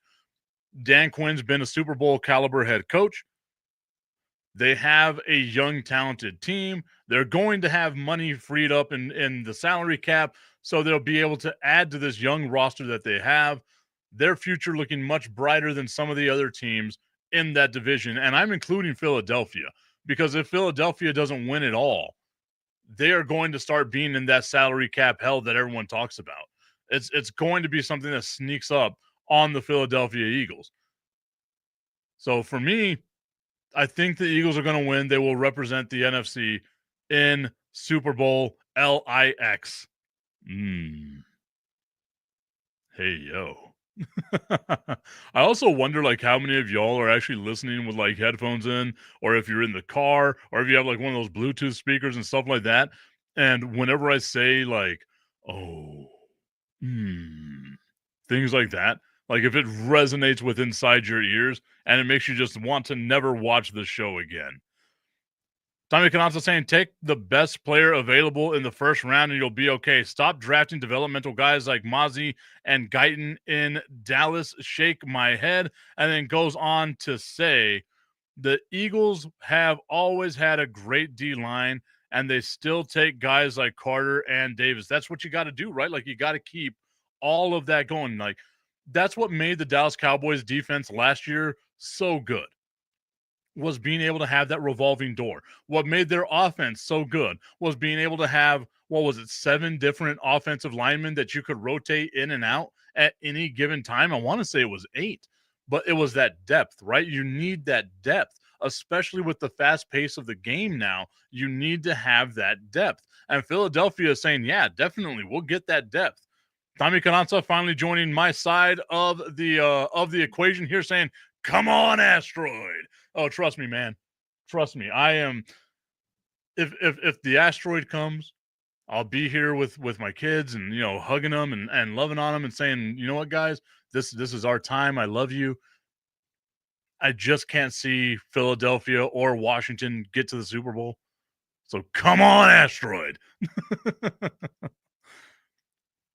Dan Quinn's been a Super Bowl caliber head coach. They have a young, talented team. They're going to have money freed up in the salary cap, so they'll be able to add to this young roster that they have. Their future looking much brighter than some of the other teams in that division, and I'm including Philadelphia, because if Philadelphia doesn't win it all, they are going to start being in that salary cap hell that everyone talks about. It's going to be something that sneaks up on the Philadelphia Eagles. So for me, I think the Eagles are going to win. They will represent the NFC in Super Bowl LIX. Hey, yo. I also wonder, like, how many of y'all are actually listening with, like, headphones in, or if you're in the car, or if you have, like, one of those Bluetooth speakers and stuff like that. And whenever I say, like, oh, things like that, like, if it resonates with inside your ears and it makes you just want to never watch the show again, Tommy Canazza saying, take the best player available in the first round and you'll be okay. Stop drafting developmental guys like Mozzie and Guyton in Dallas. Shake my head. And then goes on to say, the Eagles have always had a great D line, and they still take guys like Carter and Davis. That's what you got to do, right? Like, you got to keep all of that going. Like, that's what made the Dallas Cowboys defense last year so good, was being able to have that revolving door. What made their offense so good was being able to have, what was it, 7 different offensive linemen that you could rotate in and out at any given time. I want to say it was 8, but it was that depth, right? You need that depth, especially with the fast pace of the game now. You need to have that depth. And Philadelphia is saying, yeah, definitely, we'll get that depth. Tommy Cananza finally joining my side of the equation here, saying, come on, Asteroid. Oh, trust me, man. Trust me. I am. If the asteroid comes, I'll be here with my kids and hugging them and loving on them and saying, you know what, guys, this is our time. I love you. I just can't see Philadelphia or Washington get to the Super Bowl. So come on, asteroid.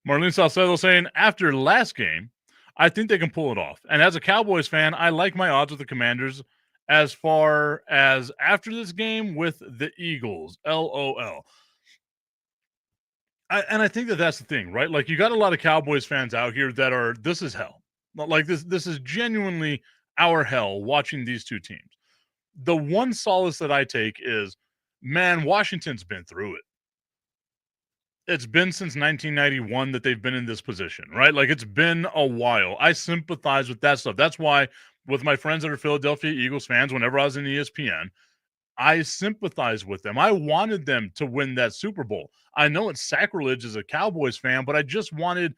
Marlene Salcedo saying, after last game, I think they can pull it off. And as a Cowboys fan, I like my odds with the Commanders as far as after this game with the Eagles. LOL. And I think that's the thing, right? Like, you got a lot of Cowboys fans out here that are, this is hell. Like, this is genuinely our hell watching these two teams. The one solace that I take is, man, Washington's been through it. It's been since 1991 that they've been in this position, right? Like, it's been a while. I sympathize with that stuff. That's why with my friends that are Philadelphia Eagles fans, whenever I was in ESPN, I sympathize with them. I wanted them to win that Super Bowl. I know it's sacrilege as a Cowboys fan, but I just wanted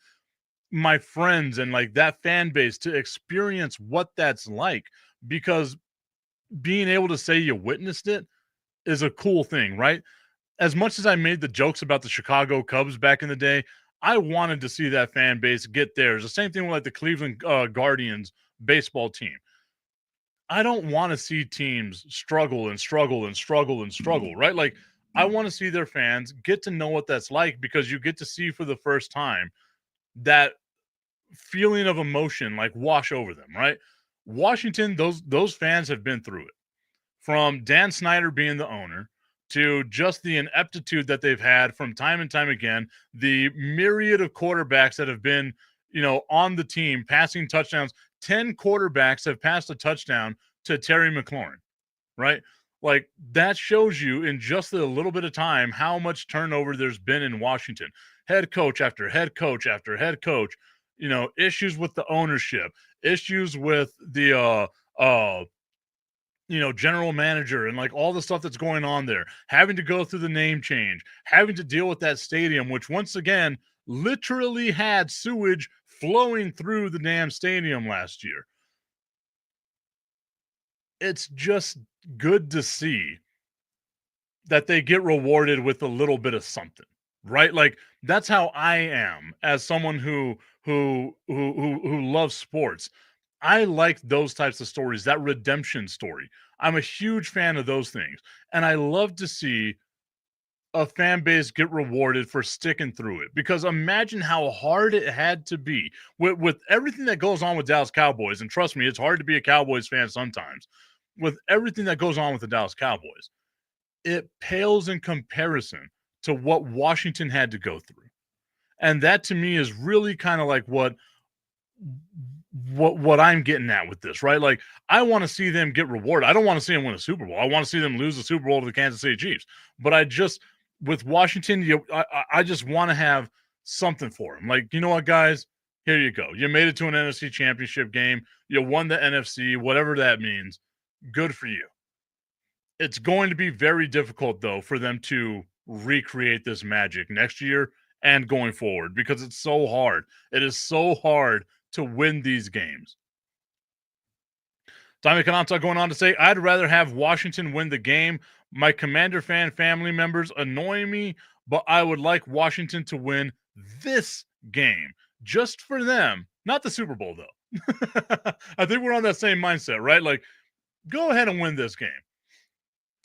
my friends and like that fan base to experience what that's like, because being able to say you witnessed it is a cool thing, right? As much as I made the jokes about the Chicago Cubs back in the day, I wanted to see that fan base get theirs. The same thing with like the Cleveland Guardians baseball team. I don't want to see teams struggle and struggle and struggle and struggle, right? Like, I want to see their fans get to know what that's like, because you get to see for the first time that feeling of emotion like wash over them, right? Washington, those fans have been through it. From Dan Snyder being the owner to just the ineptitude that they've had from time and time again, the myriad of quarterbacks that have been, on the team passing touchdowns. 10 quarterbacks have passed a touchdown to Terry McLaurin, right? Like, that shows you in just a little bit of time how much turnover there's been in Washington. Head coach after head coach after head coach, issues with the ownership, issues with the general manager, and like all the stuff that's going on there, having to go through the name change, having to deal with that stadium, which once again literally had sewage flowing through the damn stadium last year. It's just good to see that they get rewarded with a little bit of something, right? Like, that's how I am as someone who loves sports. I like those types of stories, that redemption story. I'm a huge fan of those things. And I love to see a fan base get rewarded for sticking through it, because imagine how hard it had to be with everything that goes on with Dallas Cowboys. And trust me, it's hard to be a Cowboys fan sometimes. With everything that goes on with the Dallas Cowboys, it pales in comparison to what Washington had to go through. And that to me is really kind of like what I'm getting at with this, right? Like, I want to see them get rewarded. I don't want to see them win a Super Bowl. I want to see them lose the Super Bowl to the Kansas City Chiefs. But with Washington, I just want to have something for them. Like, you know what, guys? Here you go. You made it to an NFC championship game. You won the NFC, whatever that means. Good for you. It's going to be very difficult, though, for them to recreate this magic next year and going forward, because it's so hard. It is so hard to win these games. Tommy Cananta going on to say, I'd rather have Washington win the game. My Commander fan family members annoy me, but I would like Washington to win this game just for them. Not the Super Bowl, though. I think we're on that same mindset, right? Like, go ahead and win this game.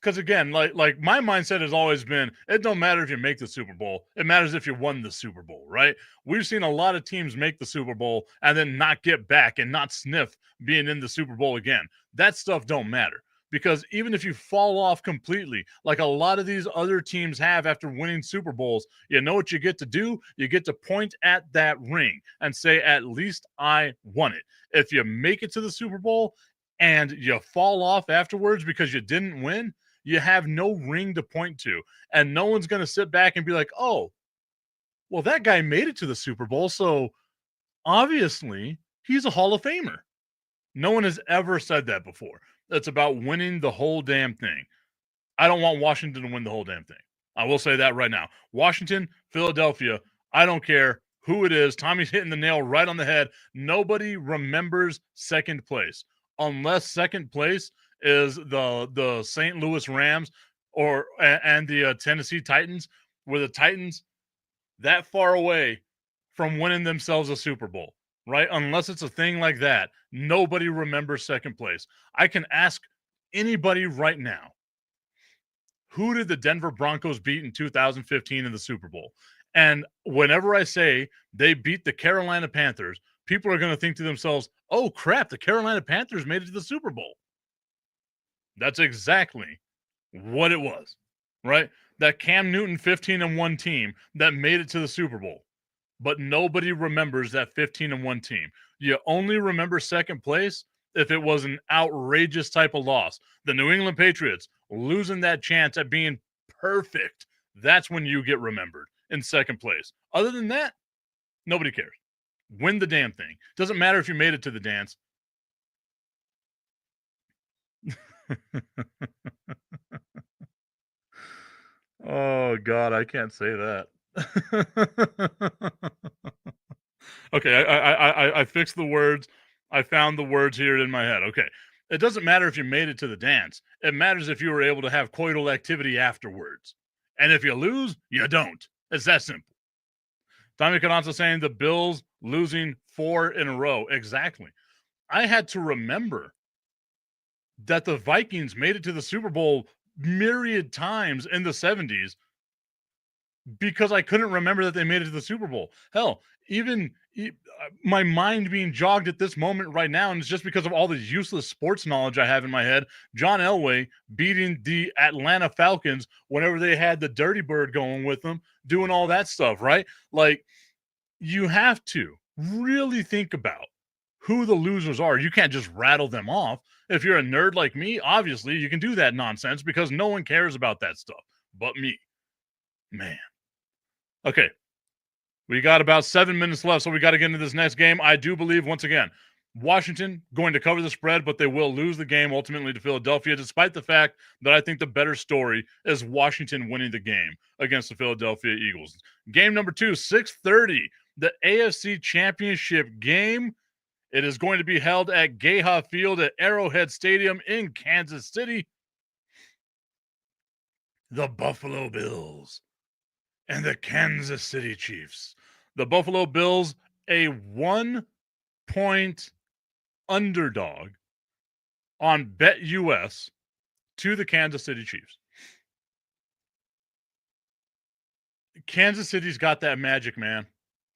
because again, like my mindset has always been, it don't matter if you make the Super Bowl. It matters if you won the Super Bowl, right? We've seen a lot of teams make the Super Bowl and then not get back and not sniff being in the Super Bowl again. That stuff don't matter. Because even if you fall off completely, like a lot of these other teams have after winning Super Bowls, you know what you get to do? You get to point at that ring and say, at least I won it. If you make it to the Super Bowl and you fall off afterwards because you didn't win, you have no ring to point to. And no one's going to sit back and be like, oh, well, that guy made it to the Super Bowl. So obviously he's a Hall of Famer. No one has ever said that before. It's about winning the whole damn thing. I don't want Washington to win the whole damn thing. I will say that right now. Washington, Philadelphia, I don't care who it is. Tommy's hitting the nail right on the head. Nobody remembers second place unless second place is the St. Louis Rams and the Tennessee Titans, where the Titans that far away from winning themselves a Super Bowl, right? Unless it's a thing like that, nobody remembers second place. I can ask anybody right now, who did the Denver Broncos beat in 2015 in the Super Bowl? And whenever I say they beat the Carolina Panthers, people are going to think to themselves, oh crap, the Carolina Panthers made it to the Super Bowl. That's exactly what it was, right? That Cam Newton 15-1 team that made it to the Super Bowl. But nobody remembers that 15-1 team. You only remember second place if it was an outrageous type of loss. The New England Patriots losing that chance at being perfect. That's when you get remembered in second place. Other than that, nobody cares. Win the damn thing. Doesn't matter if you made it to the dance. Oh, God, I can't say that. Okay, I fixed the words. I found the words here in my head. Okay. It doesn't matter if you made it to the dance. It matters if you were able to have coital activity afterwards. And if you lose, you don't. It's that simple. Tommy Cananza saying the Bills losing 4 in a row. Exactly. I had to remember that the Vikings made it to the Super Bowl myriad times in the 70s because I couldn't remember that they made it to the Super Bowl. Hell, even my mind being jogged at this moment right now, and it's just because of all the useless sports knowledge I have in my head. John Elway beating the Atlanta Falcons whenever they had the Dirty Bird going with them, doing all that stuff, right? Like, you have to really think about who the losers are. You can't just rattle them off. If you're a nerd like me, obviously you can do that nonsense because no one cares about that stuff but me. Man. Okay. We got about 7 minutes left, so we got to get into this next game. I do believe, once again, Washington going to cover the spread, but they will lose the game ultimately to Philadelphia, despite the fact that I think the better story is Washington winning the game against the Philadelphia Eagles. Game number 2, 6:30, the AFC Championship game. It is going to be held at Geha Field at Arrowhead Stadium in Kansas City. The Buffalo Bills and the Kansas City Chiefs. The Buffalo Bills, a 1-point underdog on BetUS to the Kansas City Chiefs. Kansas City's got that magic, man.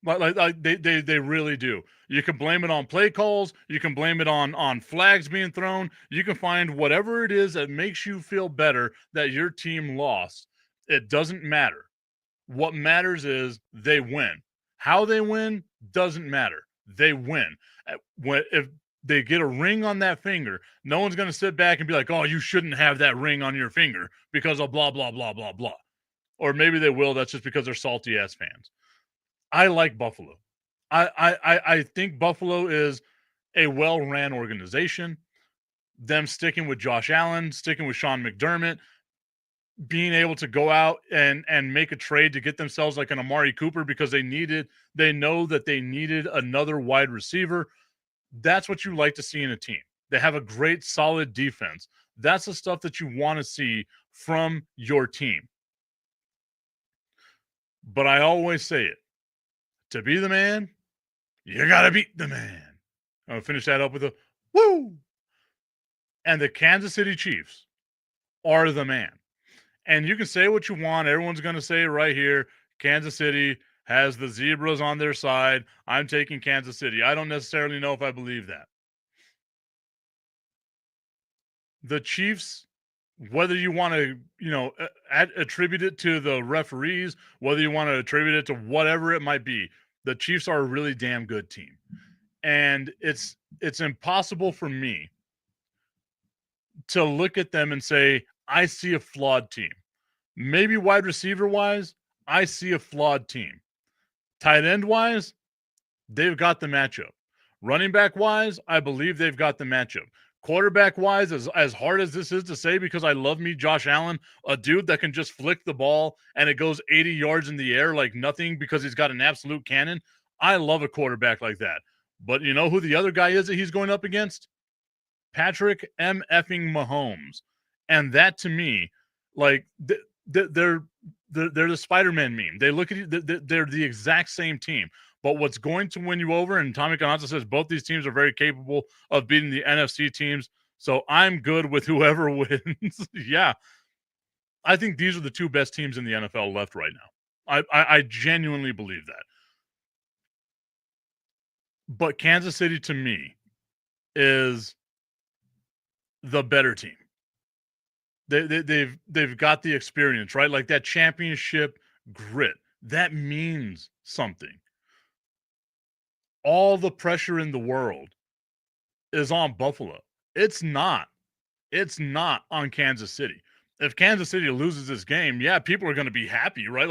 Like they really do. You can blame it on play calls. You can blame it on flags being thrown. You can find whatever it is that makes you feel better that your team lost. It doesn't matter. What matters is they win. How they win doesn't matter. They win. If they get a ring on that finger, no one's going to sit back and be like, oh, you shouldn't have that ring on your finger because of blah, blah, blah, blah, blah. Or maybe they will. That's just because they're salty-ass fans. I like Buffalo. I think Buffalo is a well-ran organization. Them sticking with Josh Allen, sticking with Sean McDermott, being able to go out and make a trade to get themselves like an Amari Cooper because they know that they needed another wide receiver. That's what you like to see in a team. They have a great, solid defense. That's the stuff that you want to see from your team. But I always say it. To be the man, you got to beat the man. I'll finish that up with a woo. And the Kansas City Chiefs are the man. And you can say what you want. Everyone's going to say right here, Kansas City has the Zebras on their side. I'm taking Kansas City. I don't necessarily know if I believe that. The Chiefs, whether you want to, attribute it to the referees, whether you want to attribute it to whatever it might be, the Chiefs are a really damn good team. And it's impossible for me to look at them and say, I see a flawed team. Maybe wide receiver wise, I see a flawed team. Tight end wise, they've got the matchup. Running back wise, I believe they've got the matchup. Quarterback wise, as hard as this is to say, because I love me Josh Allen, a dude that can just flick the ball and it goes 80 yards in the air like nothing because he's got an absolute cannon. I love a quarterback like that. But you know who the other guy is that he's going up against? Patrick M. effing Mahomes. And that to me, like they're the Spider-Man meme. They look at you, they're the exact same team. But what's going to win you over, and Tommy Canazza says both these teams are very capable of beating the NFC teams. So I'm good with whoever wins. Yeah. I think these are the two best teams in the NFL left right now. I genuinely believe that. But Kansas City to me is the better team. They've got the experience, right? Like that championship grit. That means something. All the pressure in the world is on Buffalo. It's not. It's not on Kansas City. If Kansas City loses this game, yeah, people are going to be happy, right?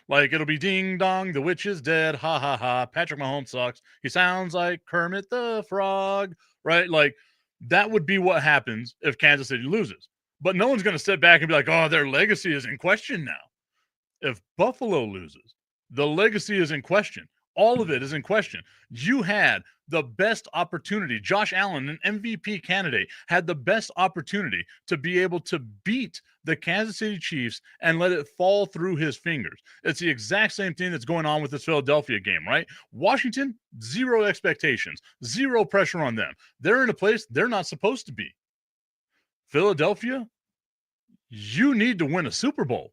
Like it'll be ding dong, the witch is dead, ha ha ha. Patrick Mahomes sucks. He sounds like Kermit the Frog, right? Like that would be what happens if Kansas City loses. But no one's going to sit back and be like, "Oh, their legacy is in question now." If Buffalo loses, the legacy is in question. All of it is in question. You had the best opportunity. Josh Allen, an MVP candidate, had the best opportunity to be able to beat the Kansas City Chiefs and let it fall through his fingers. It's the exact same thing that's going on with this Philadelphia game, right? Washington, zero expectations, zero pressure on them. They're in a place they're not supposed to be. Philadelphia, you need to win a Super Bowl.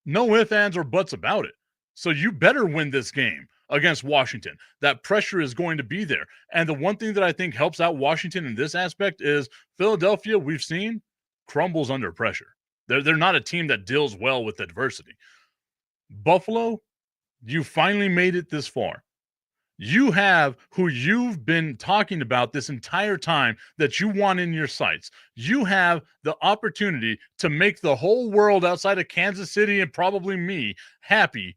No ifs, ands, or buts about it. So you better win this game against Washington. That pressure is going to be there. And the one thing that I think helps out Washington in this aspect is Philadelphia, we've seen, crumbles under pressure. They're not a team that deals well with adversity. Buffalo, you finally made it this far. You have who you've been talking about this entire time that you want in your sights. You have the opportunity to make the whole world outside of Kansas City and probably me happy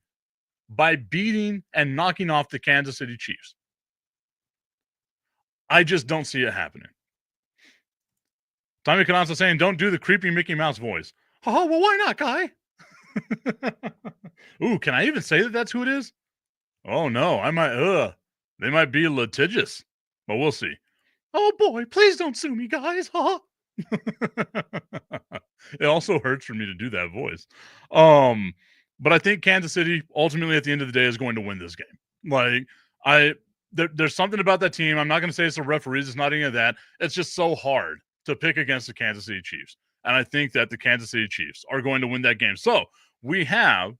by beating and knocking off the Kansas City Chiefs. I just don't see it happening. Tommy Canazza saying, don't do the creepy Mickey Mouse voice. Oh, well, why not, Guy? Ooh, can I even say that that's who it is? Oh, no, I might, they might be litigious, but we'll see. Oh, boy, please don't sue me, guys. Huh? It also hurts for me to do that voice. But I think Kansas City, ultimately, at the end of the day, is going to win this game. Like, there's something about that team. I'm not going to say it's the referees. It's not any of that. It's just so hard to pick against the Kansas City Chiefs. And I think that the Kansas City Chiefs are going to win that game. So we have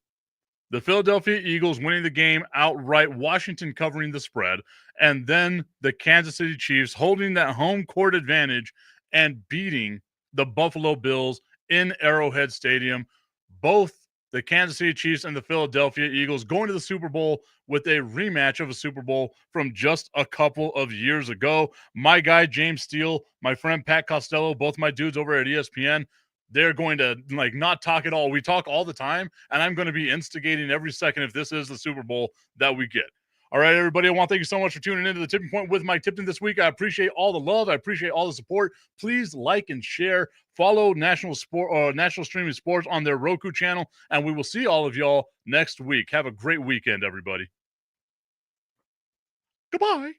the Philadelphia Eagles winning the game outright, Washington covering the spread, and then the Kansas City Chiefs holding that home court advantage and beating the Buffalo Bills in Arrowhead Stadium. Both the Kansas City Chiefs and the Philadelphia Eagles going to the Super Bowl with a rematch of a Super Bowl from just a couple of years ago. My guy, James Steele, my friend Pat Costello, both my dudes over at ESPN, they're going to not talk at all. We talk all the time, and I'm going to be instigating every second if this is the Super Bowl that we get. All right, everybody, I want to thank you so much for tuning into the Tipping Point with Mike Tipton this week. I appreciate all the love. I appreciate all the support. Please like and share. Follow National Streaming Sports on their Roku channel, and we will see all of y'all next week. Have a great weekend, everybody. Goodbye.